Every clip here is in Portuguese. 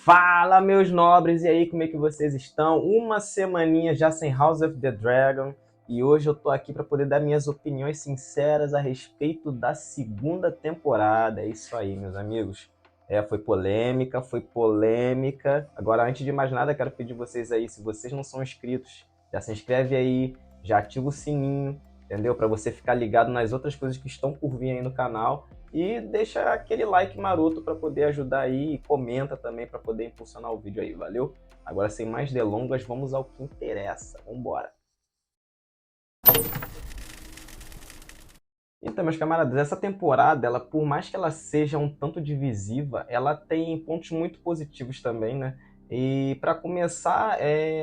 Fala, meus nobres, e aí, como é que vocês estão? Uma semaninha já sem House of the Dragon, e hoje eu tô aqui para poder dar minhas opiniões sinceras a respeito da segunda temporada. É isso aí, meus amigos. Foi polêmica, foi polêmica. Agora, antes de mais nada, quero pedir vocês aí, se vocês não são inscritos, já se inscreve aí, já ativa o sininho, entendeu? Para você ficar ligado nas outras coisas que estão por vir aí no canal. E deixa aquele like maroto para poder ajudar aí e comenta também para poder impulsionar o vídeo aí, valeu? Agora, sem mais delongas, vamos ao que interessa. Vambora! Então, meus camaradas, essa temporada, ela, por mais que ela seja um tanto divisiva, ela tem pontos muito positivos também, né? E para começar,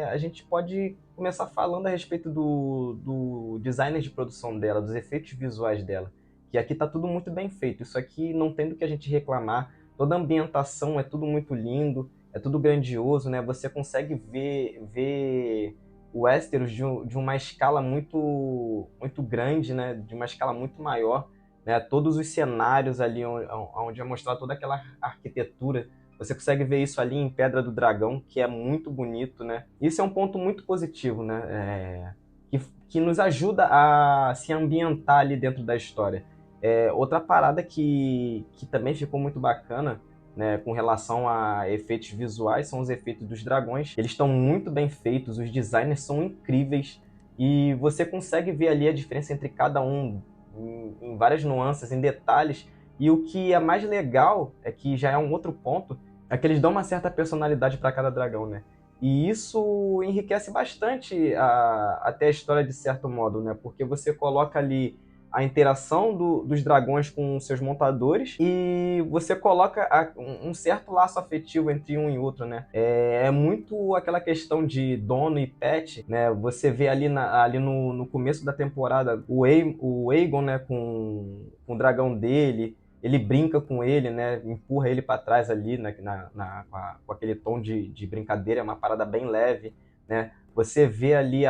a gente pode começar falando a respeito do designer de produção dela, dos efeitos visuais dela. Que aqui tá tudo muito bem feito. Isso aqui não tem do que a gente reclamar. Toda a ambientação é tudo muito lindo, é tudo grandioso, né? Você consegue ver o Westeros de uma escala muito grande, né? De uma escala muito maior, né? Todos os cenários ali onde é mostrada toda aquela arquitetura, você consegue ver isso ali em Pedra do Dragão, que é muito bonito, né? Isso é um ponto muito positivo, né? Que nos ajuda a se ambientar ali dentro da história. Outra parada que também ficou muito bacana, né, com relação a efeitos visuais, são os efeitos dos dragões. Eles estão muito bem feitos, os designers são incríveis e você consegue ver ali a diferença entre cada um em várias nuances, em detalhes. E o que é mais legal, é que já é um outro ponto, é que eles dão uma certa personalidade para cada dragão, né? E isso enriquece bastante até a história de certo modo, né? Porque você coloca ali a interação dos dragões com seus montadores e você coloca um certo laço afetivo entre um e outro, né? É muito aquela questão de dono e pet, né? Você vê ali no começo da temporada o Aegon, né, com o dragão dele, ele brinca com ele, né? Empurra ele para trás ali, né? Com aquele tom de brincadeira, é uma parada bem leve, né? Você vê ali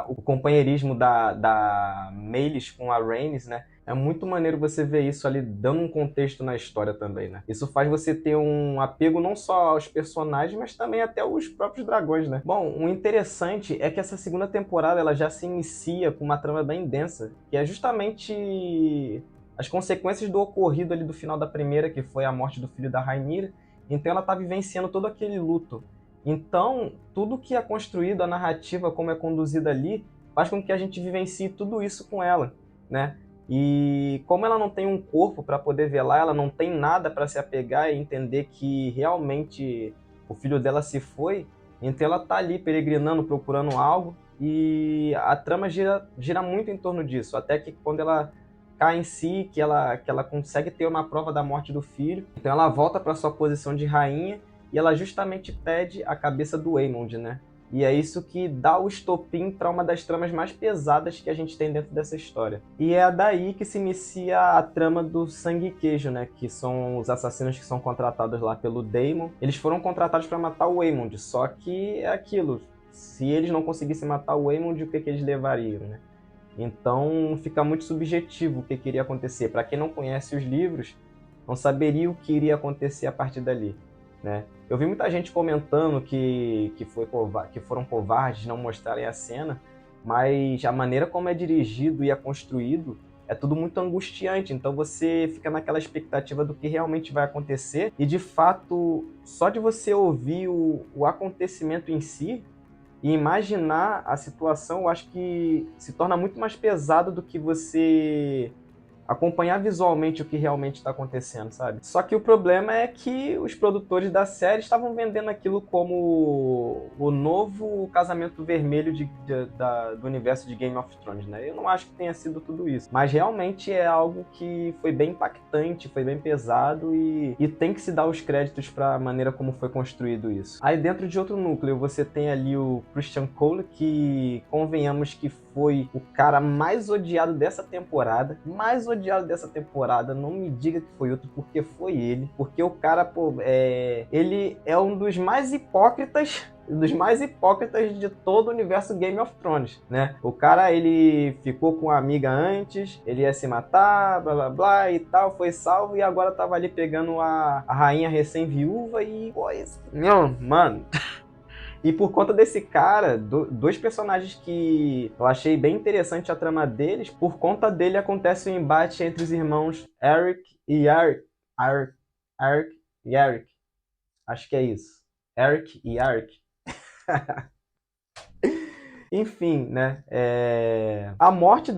o companheirismo da Meleys com a Rhaenys, né? É muito maneiro você ver isso ali, dando um contexto na história também, né? Isso faz você ter um apego não só aos personagens, mas também até aos próprios dragões, né? Bom, o interessante é que essa segunda temporada ela já se inicia com uma trama bem densa, que é justamente as consequências do ocorrido ali do final da primeira, que foi a morte do filho da Rhaenyra. Então ela tá vivenciando todo aquele luto. Então, tudo que é construído, a narrativa, como é conduzida ali, faz com que a gente vivencie tudo isso com ela, né? E como ela não tem um corpo para poder velar, ela não tem nada para se apegar e entender que realmente o filho dela se foi, então ela tá ali peregrinando, procurando algo, e a trama gira muito em torno disso, até que quando ela cai em si, que ela consegue ter uma prova da morte do filho, então ela volta para sua posição de rainha e ela justamente pede a cabeça do Aemond, né? E é isso que dá o estopim para uma das tramas mais pesadas que a gente tem dentro dessa história. E é daí que se inicia a trama do Sangue e Queijo, né? Que são os assassinos que são contratados lá pelo Daemon. Eles foram contratados para matar o Aemond, só que é aquilo. Se eles não conseguissem matar o Aemond, o que eles levariam, né? Então fica muito subjetivo o que iria acontecer. Para quem não conhece os livros, não saberia o que iria acontecer a partir dali, né? Eu vi muita gente comentando que foram covardes não mostrarem a cena, mas a maneira como é dirigido e é construído é tudo muito angustiante, então você fica naquela expectativa do que realmente vai acontecer e, de fato, só de você ouvir o acontecimento em si e imaginar a situação, eu acho que se torna muito mais pesado do que você acompanhar visualmente o que realmente está acontecendo, sabe? Só que o problema é que os produtores da série estavam vendendo aquilo como o novo casamento vermelho do universo de Game of Thrones, né? Eu não acho que tenha sido tudo isso, mas realmente é algo que foi bem impactante, foi bem pesado e tem que se dar os créditos para a maneira como foi construído isso. Aí dentro de outro núcleo você tem ali o Christian Cole, que convenhamos que foi o cara mais odiado dessa temporada. Mais odiado dessa temporada, não me diga que foi outro, porque foi ele. Porque o cara, pô, ele é um dos mais hipócritas de todo o universo Game of Thrones, né? O cara, ele ficou com a amiga antes, ele ia se matar, blá blá blá e tal, foi salvo e agora tava ali pegando a rainha recém-viúva e... Pô, não, mano... E por conta desse cara, dois personagens que eu achei bem interessante a trama deles, por conta dele acontece um embate entre os irmãos Eric e Eric. Eric e Eric. Acho que é isso. Eric e Eric. Enfim, né? A morte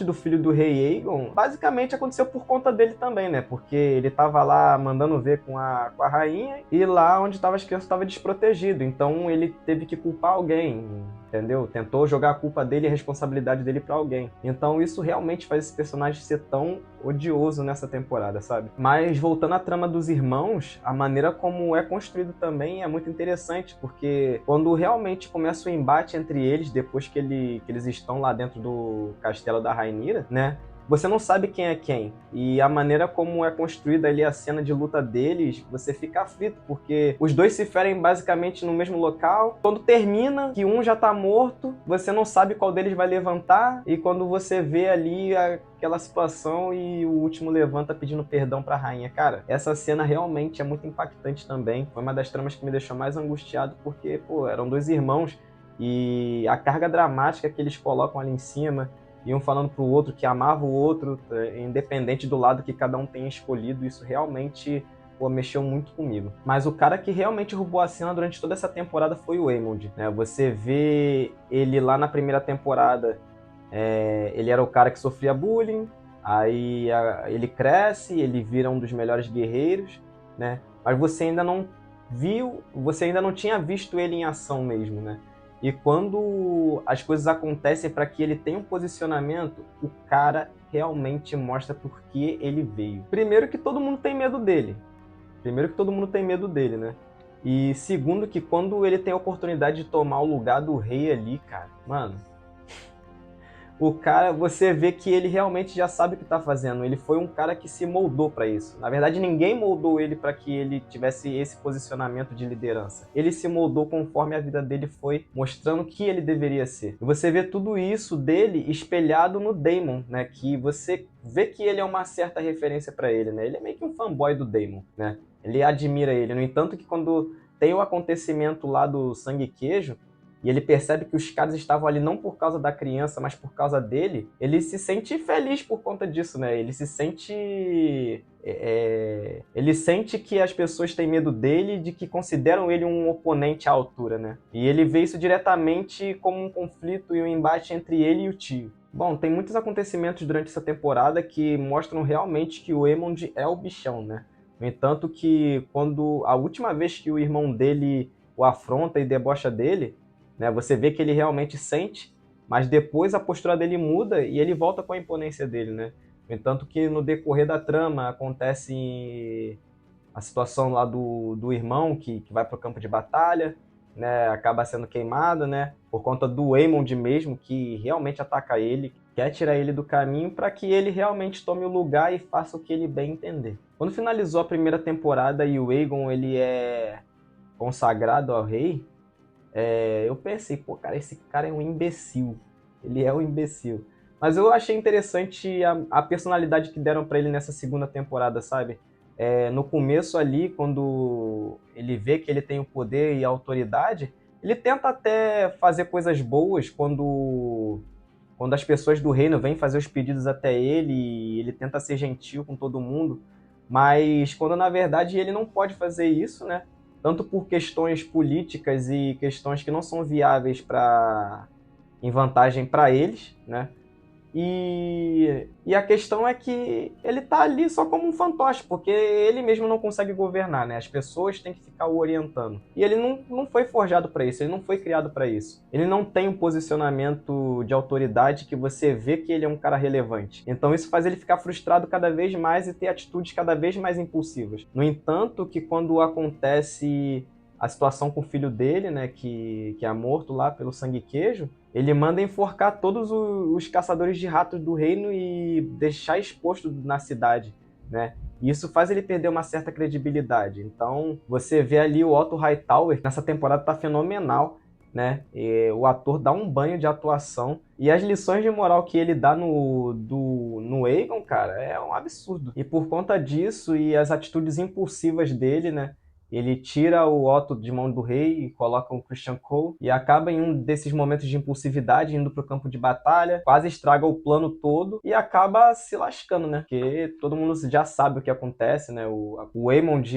do filho do rei Aegon basicamente aconteceu por conta dele também, né? Porque ele tava lá mandando ver com a rainha e lá onde estavam as crianças estava desprotegido. Então ele teve que culpar alguém, entendeu? Tentou jogar a culpa dele e a responsabilidade dele pra alguém. Então isso realmente faz esse personagem ser tão odioso nessa temporada, sabe? Mas voltando à trama dos irmãos, a maneira como é construído também é muito interessante, porque quando realmente começa o embate entre eles, depois que eles estão lá dentro do castelo da Rhaenyra, né? Você não sabe quem é quem. E a maneira como é construída ali a cena de luta deles, você fica aflito, porque os dois se ferem basicamente no mesmo local. Quando termina, que um já tá morto, você não sabe qual deles vai levantar. E quando você vê ali aquela situação e o último levanta pedindo perdão pra rainha. Cara, essa cena realmente é muito impactante também. Foi uma das tramas que me deixou mais angustiado, porque, pô, eram dois irmãos e a carga dramática que eles colocam ali em cima, e um falando pro outro que amava o outro, independente do lado que cada um tenha escolhido, isso realmente, pô, mexeu muito comigo. Mas o cara que realmente roubou a cena durante toda essa temporada foi o Aemond, né? Você vê ele lá na primeira temporada, ele era o cara que sofria bullying, aí ele cresce, ele vira um dos melhores guerreiros, né? Mas você ainda não tinha visto ele em ação mesmo, né? E quando as coisas acontecem para que ele tenha um posicionamento, o cara realmente mostra por que ele veio. Primeiro que todo mundo tem medo dele. Né? E segundo que quando ele tem a oportunidade de tomar o lugar do rei ali, cara, mano, o cara, você vê que ele realmente já sabe o que tá fazendo. Ele foi um cara que se moldou para isso. Na verdade, ninguém moldou ele para que ele tivesse esse posicionamento de liderança. Ele se moldou conforme a vida dele foi mostrando que ele deveria ser. E você vê tudo isso dele espelhado no Daemon, né? Que você vê que ele é uma certa referência para ele, né? Ele é meio que um fanboy do Daemon, né? Ele admira ele. No entanto, que quando tem o acontecimento lá do sangue e queijo, e ele percebe que os caras estavam ali não por causa da criança, mas por causa dele, ele se sente feliz por conta disso, né? Ele se sente... Ele sente que as pessoas têm medo dele, de que consideram ele um oponente à altura, né? E ele vê isso diretamente como um conflito e um embate entre ele e o tio. Bom, tem muitos acontecimentos durante essa temporada que mostram realmente que o Aemond é o bichão, né? No entanto que quando a última vez que o irmão dele o afronta e debocha dele, né, você vê que ele realmente sente, mas depois a postura dele muda e ele volta com a imponência dele, né? No entanto que no decorrer da trama acontece a situação lá do irmão que vai para o campo de batalha, né, acaba sendo queimado, né, por conta do Aemond mesmo, que realmente ataca ele, quer tirar ele do caminho para que ele realmente tome o lugar e faça o que ele bem entender. Quando finalizou a primeira temporada e o Aegon ele é consagrado ao rei, eu pensei, pô, cara, esse cara é um imbecil. Ele é um imbecil. Mas eu achei interessante a personalidade que deram pra ele nessa segunda temporada, sabe? No começo ali, quando ele vê que ele tem o poder e a autoridade, ele tenta até fazer coisas boas quando as pessoas do reino vêm fazer os pedidos até ele, e ele tenta ser gentil com todo mundo. Mas quando na verdade ele não pode fazer isso, né? Tanto por questões políticas e questões que não são viáveis em vantagem para eles, né? E a questão é que ele tá ali só como um fantoche, porque ele mesmo não consegue governar, né? As pessoas têm que ficar o orientando. E ele não foi forjado para isso, ele não foi criado para isso. Ele não tem um posicionamento de autoridade que você vê que ele é um cara relevante. Então isso faz ele ficar frustrado cada vez mais e ter atitudes cada vez mais impulsivas. No entanto, que quando acontece a situação com o filho dele, né, que é morto lá pelo Sangue Queijo, ele manda enforcar todos os caçadores de ratos do reino e deixar exposto na cidade, né? E isso faz ele perder uma certa credibilidade. Então, você vê ali o Otto Hightower, nessa temporada tá fenomenal, né? E o ator dá um banho de atuação. E as lições de moral que ele dá no Aegon, cara, é um absurdo. E por conta disso e as atitudes impulsivas dele, né? Ele tira o Otto de mão do rei e coloca o Christian Cole e acaba em um desses momentos de impulsividade indo pro campo de batalha, quase estraga o plano todo e acaba se lascando, né? Porque todo mundo já sabe o que acontece, né? O Aemond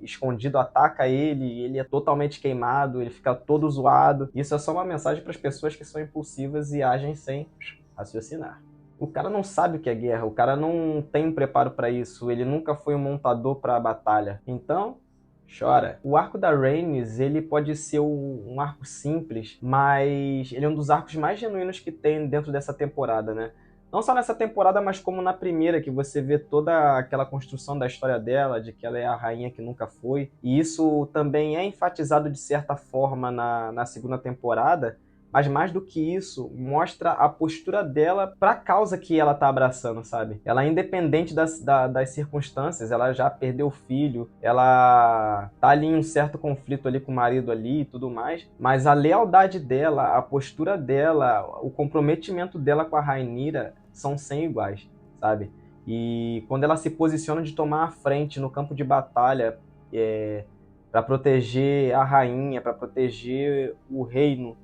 escondido ataca ele, e ele é totalmente queimado, ele fica todo zoado. Isso é só uma mensagem para as pessoas que são impulsivas e agem sem raciocinar. O cara não sabe o que é guerra, o cara não tem um preparo para isso, ele nunca foi um montador para a batalha. Então, chora. O arco da Rhaenys, ele pode ser um arco simples, mas ele é um dos arcos mais genuínos que tem dentro dessa temporada, né? Não só nessa temporada, mas como na primeira, que você vê toda aquela construção da história dela, de que ela é a rainha que nunca foi. E isso também é enfatizado de certa forma na segunda temporada, mas mais do que isso, mostra a postura dela para a causa que ela tá abraçando, sabe? Ela é independente das circunstâncias, ela já perdeu o filho, ela tá ali em um certo conflito ali com o marido ali e tudo mais, mas a lealdade dela, a postura dela, o comprometimento dela com a Rhaenyra são sem iguais, sabe? E quando ela se posiciona de tomar a frente no campo de batalha, para proteger a rainha, para proteger o reino,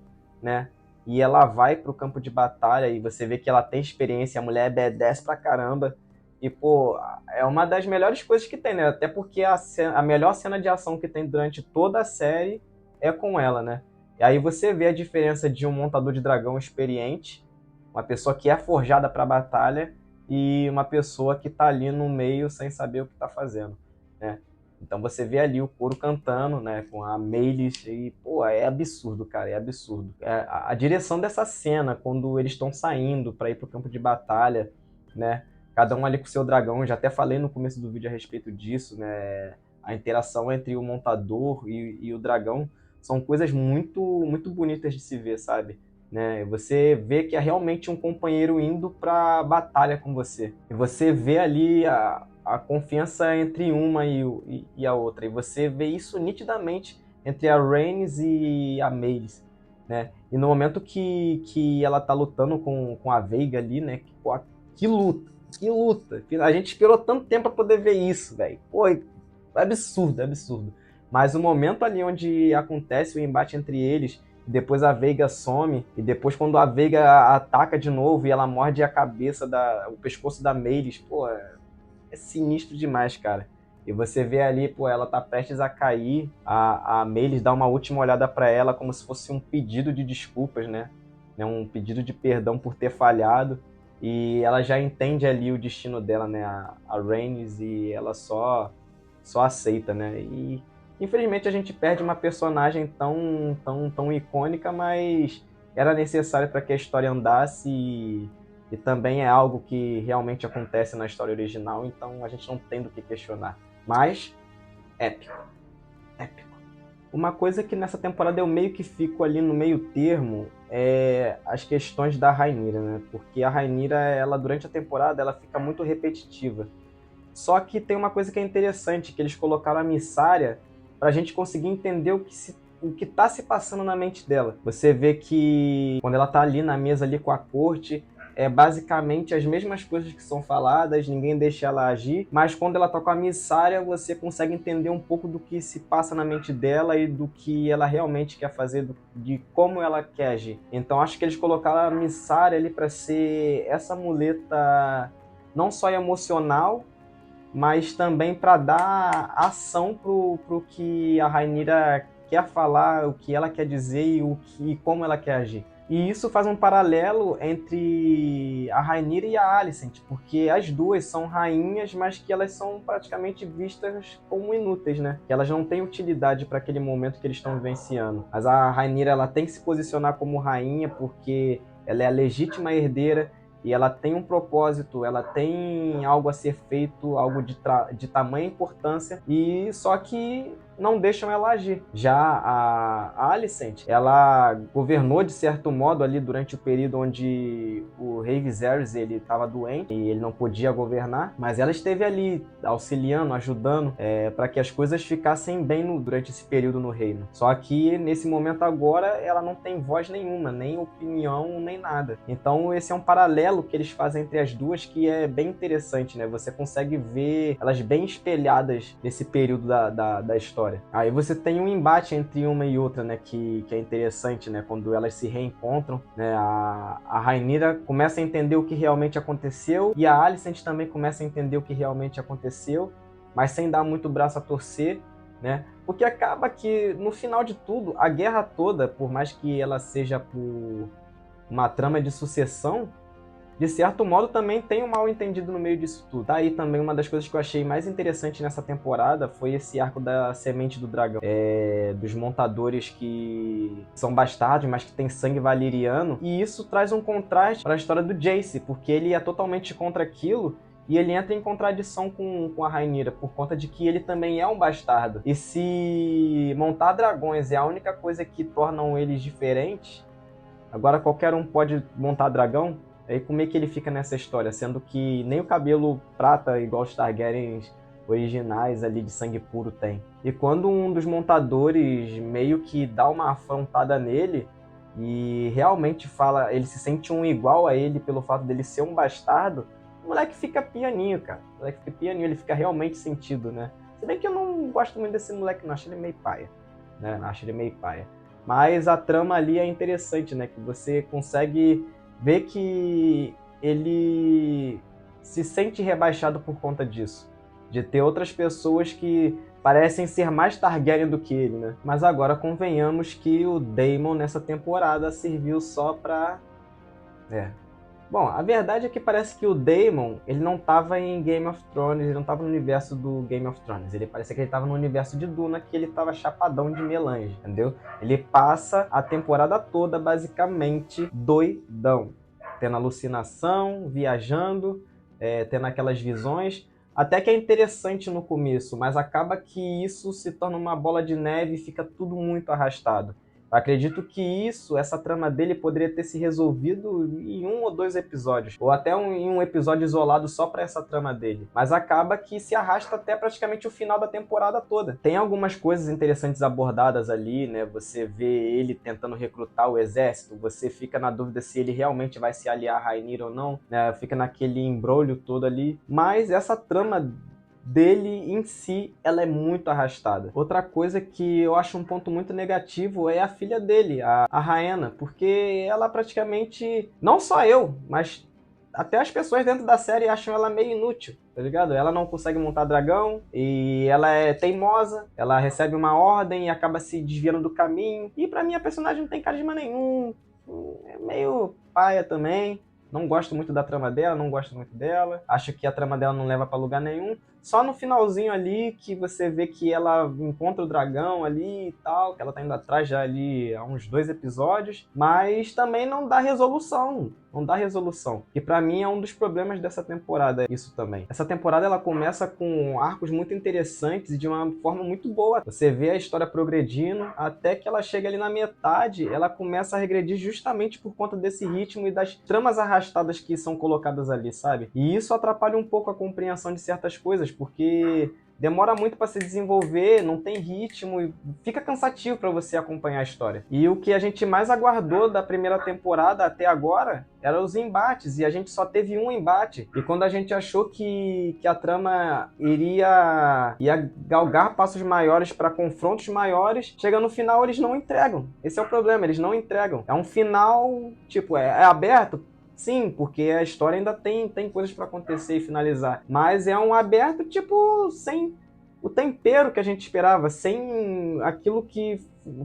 né? E ela vai pro campo de batalha e você vê que ela tem experiência, a mulher é badass pra caramba. E, pô, é uma das melhores coisas que tem, né? Até porque a melhor cena de ação que tem durante toda a série é com ela, né? E aí você vê a diferença de um montador de dragão experiente, uma pessoa que é forjada pra batalha, e uma pessoa que tá ali no meio sem saber o que tá fazendo, né? Então você vê ali o coro cantando, né, com a Meleys e, pô, é absurdo, cara, é absurdo. A direção dessa cena, quando eles estão saindo para ir pro campo de batalha, né, cada um ali com o seu dragão, eu já até falei no começo do vídeo a respeito disso, né, a interação entre o montador e o dragão são coisas muito, muito bonitas de se ver, sabe? Né? Você vê que é realmente um companheiro indo pra batalha com você. E você vê ali a confiança entre uma e a outra. E você vê isso nitidamente entre a Rhaenys e a Meleys, né? E no momento que ela tá lutando com a Veiga ali, né? Pô, que luta, que luta. A gente esperou tanto tempo pra poder ver isso, velho. Pô, absurdo, absurdo. Mas o momento ali onde acontece o embate entre eles, depois a Veiga some, e depois quando a Veiga ataca de novo e ela morde a cabeça, o pescoço da Meleys, pô, é sinistro demais, cara. E você vê ali, pô, ela tá prestes a cair, a Meleys dá uma última olhada pra ela como se fosse um pedido de desculpas, né? Um pedido de perdão por ter falhado. E ela já entende ali o destino dela, né? A Rhaenys, e ela só aceita, né? E infelizmente a gente perde uma personagem tão icônica, mas era necessário para que a história andasse e também é algo que realmente acontece na história original, então a gente não tem do que questionar. Mas, épico. Épico. Uma coisa que nessa temporada eu meio que fico ali no meio termo é as questões da Rhaenyra, né? Porque a Rhaenyra, ela durante a temporada, ela fica muito repetitiva. Só que tem uma coisa que é interessante, que eles colocaram a Missária para a gente conseguir entender o que tá se passando na mente dela. Você vê que quando ela tá ali na mesa ali com a corte, é basicamente as mesmas coisas que são faladas, ninguém deixa ela agir, mas quando ela tá com a Missária, você consegue entender um pouco do que se passa na mente dela e do que ela realmente quer fazer, de como ela quer agir. Então acho que eles colocaram a Missária ali para ser essa muleta não só emocional, mas também para dar ação pro que a Rhaenyra quer falar, o que ela quer dizer e como ela quer agir. E isso faz um paralelo entre a Rhaenyra e a Alicent, porque as duas são rainhas, mas que elas são praticamente vistas como inúteis, né? Que elas não têm utilidade para aquele momento que eles estão vivenciando. Mas a Rhaenyra, ela tem que se posicionar como rainha porque ela é a legítima herdeira e ela tem um propósito, ela tem algo a ser feito, algo de tamanha importância, e só que não deixam ela agir. Já a Alicent, ela governou de certo modo ali durante o período onde o rei Viserys ele estava doente e ele não podia governar, mas ela esteve ali auxiliando, ajudando para que as coisas ficassem bem durante esse período no reino. Só que nesse momento agora ela não tem voz nenhuma, nem opinião, nem nada. Então esse é um paralelo que eles fazem entre as duas que é bem interessante, né? Você consegue ver elas bem espelhadas nesse período da história. Aí você tem um embate entre uma e outra, né? Que é interessante, né? Quando elas se reencontram, né? A Rhaenyra começa a entender o que realmente aconteceu e a Alicent também começa a entender o que realmente aconteceu, mas sem dar muito braço a torcer, né? Porque acaba que, no final de tudo, a guerra toda, por mais que ela seja por uma trama de sucessão, de certo modo também tem um mal entendido no meio disso tudo. Tá aí também uma das coisas que eu achei mais interessante nessa temporada foi esse arco da semente do dragão. Dos montadores que são bastardos, mas que têm sangue valeriano. E isso traz um contraste para a história do Jace, porque ele é totalmente contra aquilo. E ele entra em contradição com a Rhaenyra, por conta de que ele também é um bastardo. E se montar dragões é a única coisa que tornam eles diferentes, agora qualquer um pode montar dragão, aí como é que ele fica nessa história? Sendo que nem o cabelo prata, igual os Targaryens originais ali de sangue puro tem. E quando um dos montadores meio que dá uma afrontada nele, e realmente fala, ele se sente um igual a ele pelo fato dele ser um bastardo, o moleque fica pianinho, cara. O moleque fica pianinho, ele fica realmente sentido, né? Se bem que eu não gosto muito desse moleque, não. Acho ele meio paia, né? Acho ele meio paia. Mas a trama ali é interessante, né? Que você consegue ver que ele se sente rebaixado por conta disso. De ter outras pessoas que parecem ser mais Targaryen do que ele, né? Mas agora convenhamos que o Daemon nessa temporada serviu só pra... Bom, a verdade é que parece que o Daemon, ele não estava em Game of Thrones, ele não estava no universo do Game of Thrones. Ele parecia que ele estava no universo de Duna, que ele estava chapadão de melange, entendeu? Ele passa a temporada toda basicamente doidão, tendo alucinação, viajando, tendo aquelas visões. Até que é interessante no começo, mas acaba que isso se torna uma bola de neve e fica tudo muito arrastado. Eu acredito que essa trama dele poderia ter se resolvido em 1 ou 2 episódios, ou até em um episódio isolado só para essa trama dele. Mas acaba que se arrasta até praticamente o final da temporada toda. Tem algumas coisas interessantes abordadas ali, né? Você vê ele tentando recrutar o exército, você fica na dúvida se ele realmente vai se aliar a Rhaenyra ou não, né? Fica naquele embrolho todo ali. Mas essa trama dele em si, ela é muito arrastada. Outra coisa que eu acho um ponto muito negativo é a filha dele, a Rhaena, porque ela praticamente, não só eu, mas até as pessoas dentro da série acham ela meio inútil, tá ligado? Ela não consegue montar dragão e ela é teimosa, ela recebe uma ordem e acaba se desviando do caminho. E pra mim a personagem não tem carisma nenhum, é meio paia também. Não gosto muito da trama dela, não gosto muito dela. Acho que a trama dela não leva pra lugar nenhum. Só no finalzinho ali que você vê que ela encontra o dragão ali e tal, que ela tá indo atrás já ali há uns 2 episódios, mas também não dá resolução. Não dá resolução. E pra mim é um dos problemas dessa temporada, isso também. Essa temporada ela começa com arcos muito interessantes e de uma forma muito boa. Você vê a história progredindo, até que ela chega ali na metade, ela começa a regredir justamente por conta desse ritmo e das tramas arrastadas que são colocadas ali, sabe? E isso atrapalha um pouco a compreensão de certas coisas, porque demora muito para se desenvolver, não tem ritmo e fica cansativo para você acompanhar a história. E o que a gente mais aguardou da primeira temporada até agora eram os embates, e a gente só teve um embate. E quando a gente achou que a trama ia galgar passos maiores para confrontos maiores, chega no final eles não entregam. Esse é o problema, eles não entregam. É um final, tipo, é aberto. Sim, porque a história ainda tem coisas para acontecer e finalizar. Mas é um aberto, tipo, sem o tempero que a gente esperava, sem aquilo que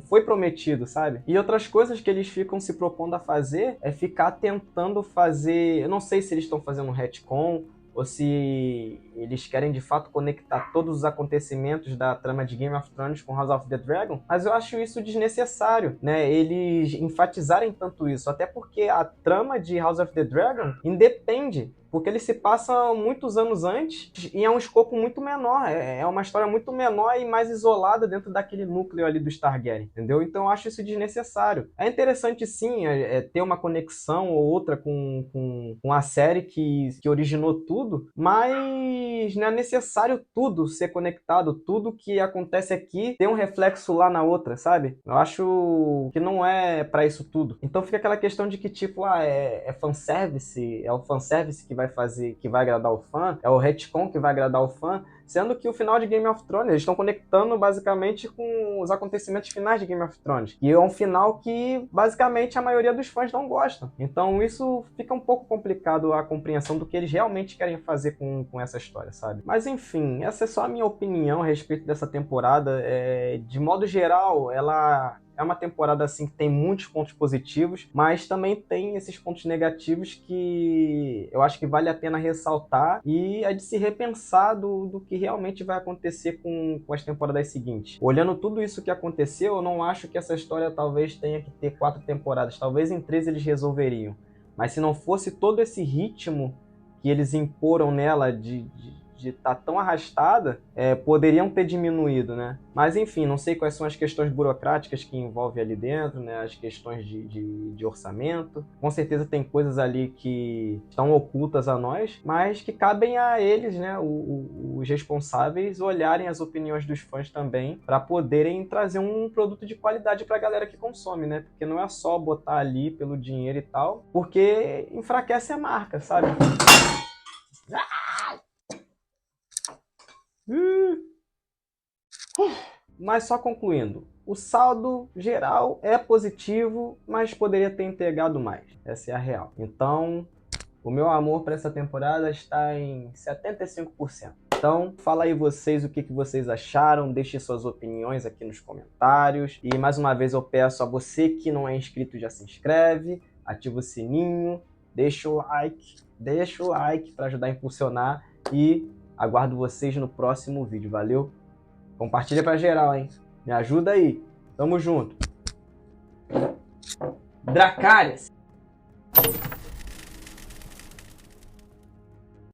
foi prometido, sabe? E outras coisas que eles ficam se propondo a fazer é ficar tentando fazer... Eu não sei se eles estão fazendo um retcon, ou se eles querem de fato conectar todos os acontecimentos da trama de Game of Thrones com House of the Dragon, mas eu acho isso desnecessário, né? Eles enfatizarem tanto isso, até porque a trama de House of the Dragon independe porque ele se passa muitos anos antes e é um escopo muito menor, é uma história muito menor e mais isolada dentro daquele núcleo ali do Targaryen, entendeu? Então eu acho isso desnecessário. É interessante sim ter uma conexão ou outra com a série que originou tudo, mas não é necessário tudo ser conectado, tudo que acontece aqui tem um reflexo lá na outra, sabe? Eu acho que não é pra isso tudo. Então fica aquela questão de que, tipo, é fanservice, é o fanservice que vai fazer, que vai agradar o fã, é o retcon que vai agradar o fã, sendo que o final de Game of Thrones, eles estão conectando basicamente com os acontecimentos finais de Game of Thrones. E é um final que, basicamente, a maioria dos fãs não gostam. Então isso fica um pouco complicado a compreensão do que eles realmente querem fazer com essa história, sabe? Mas enfim, essa é só a minha opinião a respeito dessa temporada. De modo geral, ela é uma temporada assim que tem muitos pontos positivos, mas também tem esses pontos negativos que eu acho que vale a pena ressaltar e é de se repensar do que realmente vai acontecer com as temporadas seguintes. Olhando tudo isso que aconteceu, eu não acho que essa história talvez tenha que ter 4 temporadas, talvez em 3 eles resolveriam. Mas se não fosse todo esse ritmo que eles imporam nela de estar tão arrastada, poderiam ter diminuído, né? Mas enfim, não sei quais são as questões burocráticas que envolvem ali dentro, né? As questões de orçamento. Com certeza tem coisas ali que estão ocultas a nós, mas que cabem a eles, né? Os responsáveis olharem as opiniões dos fãs também para poderem trazer um produto de qualidade para a galera que consome, né? Porque não é só botar ali pelo dinheiro e tal, porque enfraquece a marca, sabe? Mas só concluindo, o saldo geral é positivo, mas poderia ter entregado mais. Essa é a real. Então, o meu amor para essa temporada está em 75%. Então, fala aí vocês o que vocês acharam, deixe suas opiniões aqui nos comentários. E mais uma vez eu peço a você que não é inscrito, já se inscreve, ativa o sininho, deixa o like para ajudar a impulsionar e aguardo vocês no próximo vídeo. Valeu? Compartilha pra geral, hein? Me ajuda aí. Tamo junto. Dracarys!